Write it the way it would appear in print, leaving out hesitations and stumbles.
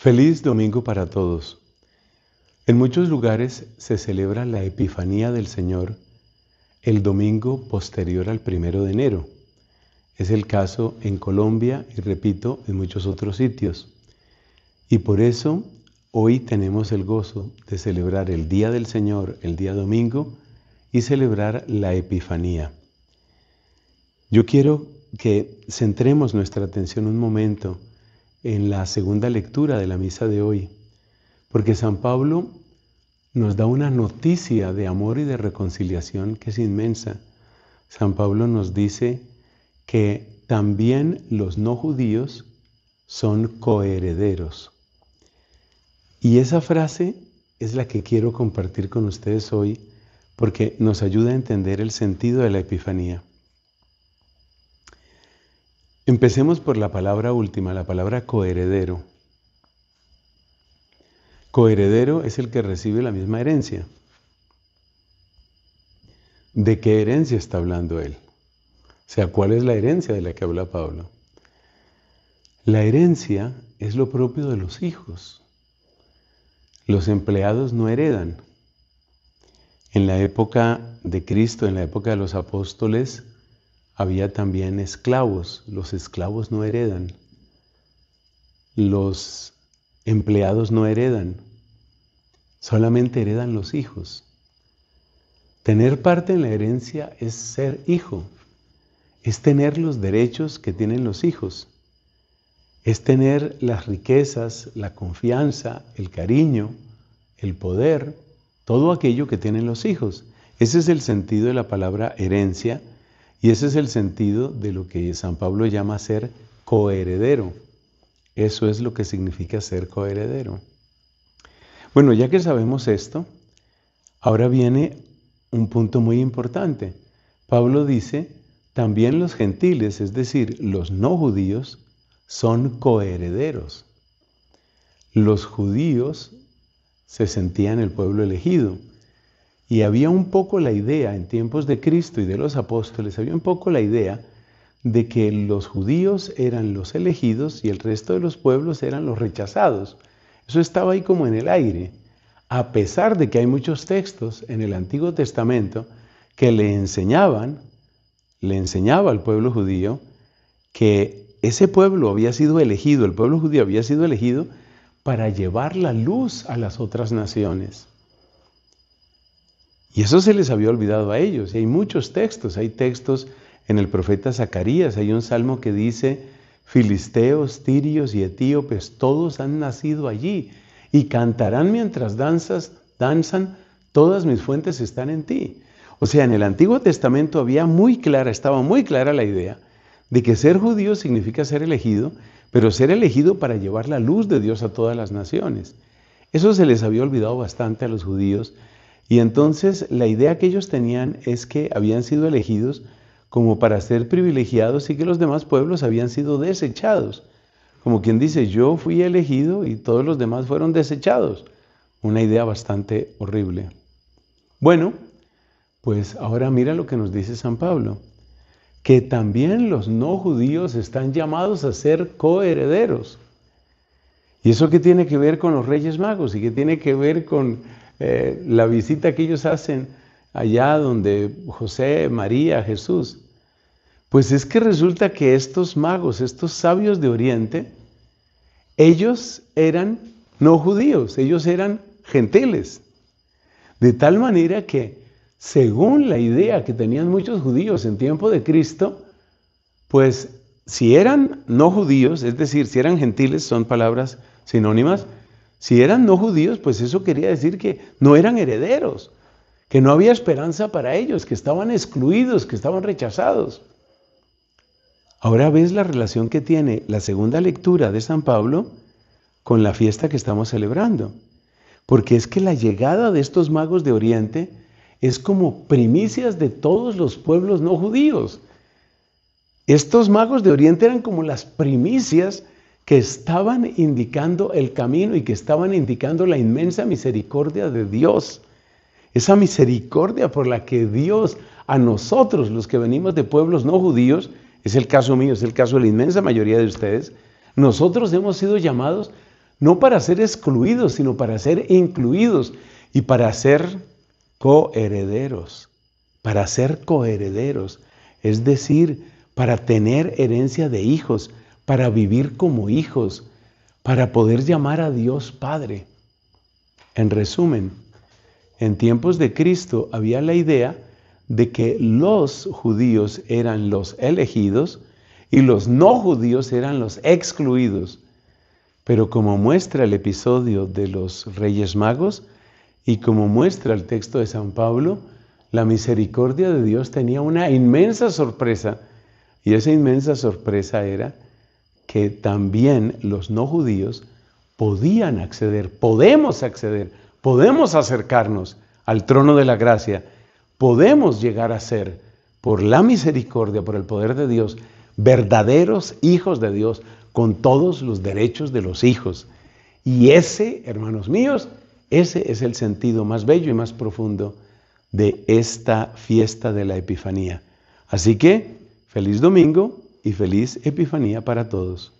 Feliz domingo para todos. En muchos lugares se celebra la Epifanía del Señor el domingo posterior al 1 de enero. Es el caso en Colombia y, repito, en muchos otros sitios. Y por eso hoy tenemos el gozo de celebrar el Día del Señor, el día domingo, y celebrar la Epifanía. Yo quiero que centremos nuestra atención un momento en la segunda lectura de la misa de hoy, porque San Pablo nos da una noticia de amor y de reconciliación que es inmensa. San Pablo nos dice que también los no judíos son coherederos. Y esa frase es la que quiero compartir con ustedes hoy, porque nos ayuda a entender el sentido de la Epifanía. Empecemos por la palabra última, la palabra coheredero. Coheredero es el que recibe la misma herencia. ¿De qué herencia está hablando él? O sea, ¿cuál es la herencia de la que habla Pablo? La herencia es lo propio de los hijos. Los empleados no heredan. En la época de Cristo, en la época de los apóstoles, había también esclavos. Los esclavos no heredan. Los empleados no heredan. Solamente heredan los hijos. Tener parte en la herencia es ser hijo. Es tener los derechos que tienen los hijos. Es tener las riquezas, la confianza, el cariño, el poder, todo aquello que tienen los hijos. Ese es el sentido de la palabra herencia. Y ese es el sentido de lo que San Pablo llama ser coheredero. Eso es lo que significa ser coheredero. Bueno, ya que sabemos esto, ahora viene un punto muy importante. Pablo dice, también los gentiles, es decir, los no judíos, son coherederos. Los judíos se sentían el pueblo elegido. Y había un poco la idea, en tiempos de Cristo y de los apóstoles, había un poco la idea de que los judíos eran los elegidos y el resto de los pueblos eran los rechazados. Eso estaba ahí como en el aire, a pesar de que hay muchos textos en el Antiguo Testamento que le enseñaba al pueblo judío que ese pueblo había sido elegido, el pueblo judío había sido elegido para llevar la luz a las otras naciones. Y eso se les había olvidado a ellos. Y hay muchos textos. Hay textos en el profeta Zacarías. Hay un salmo que dice, filisteos, tirios y etíopes, todos han nacido allí. Y cantarán mientras danzan, todas mis fuentes están en ti. O sea, en el Antiguo Testamento estaba muy clara la idea de que ser judío significa ser elegido, pero ser elegido para llevar la luz de Dios a todas las naciones. Eso se les había olvidado bastante a los judíos. Y entonces la idea que ellos tenían es que habían sido elegidos como para ser privilegiados y que los demás pueblos habían sido desechados. Como quien dice, yo fui elegido y todos los demás fueron desechados. Una idea bastante horrible. Bueno, pues ahora mira lo que nos dice San Pablo. Que también los no judíos están llamados a ser coherederos. ¿Y eso qué tiene que ver con los Reyes Magos? ¿Y qué tiene que ver con la visita que ellos hacen allá donde José, María, Jesús? Pues es que resulta que estos magos, estos sabios de Oriente, ellos eran no judíos, ellos eran gentiles. De tal manera que, según la idea que tenían muchos judíos en tiempo de Cristo, pues si eran no judíos, es decir, si eran gentiles, son palabras sinónimas. Si eran no judíos, pues eso quería decir que no eran herederos, que no había esperanza para ellos, que estaban excluidos, que estaban rechazados. Ahora ves la relación que tiene la segunda lectura de San Pablo con la fiesta que estamos celebrando. Porque es que la llegada de estos magos de Oriente es como primicias de todos los pueblos no judíos. Estos magos de Oriente eran como las primicias que estaban indicando el camino y que estaban indicando la inmensa misericordia de Dios. Esa misericordia por la que Dios a nosotros, los que venimos de pueblos no judíos, es el caso mío, es el caso de la inmensa mayoría de ustedes, nosotros hemos sido llamados no para ser excluidos, sino para ser incluidos y para ser coherederos, es decir, para tener herencia de hijos, para vivir como hijos, para poder llamar a Dios Padre. En resumen, en tiempos de Cristo había la idea de que los judíos eran los elegidos y los no judíos eran los excluidos. Pero como muestra el episodio de los Reyes Magos y como muestra el texto de San Pablo, la misericordia de Dios tenía una inmensa sorpresa, y esa inmensa sorpresa era que también los no judíos podían acceder, podemos acercarnos al trono de la gracia, podemos llegar a ser, por la misericordia, por el poder de Dios, verdaderos hijos de Dios, con todos los derechos de los hijos. Y ese, hermanos míos, ese es el sentido más bello y más profundo de esta fiesta de la Epifanía. Así que, feliz domingo y feliz Epifanía para todos.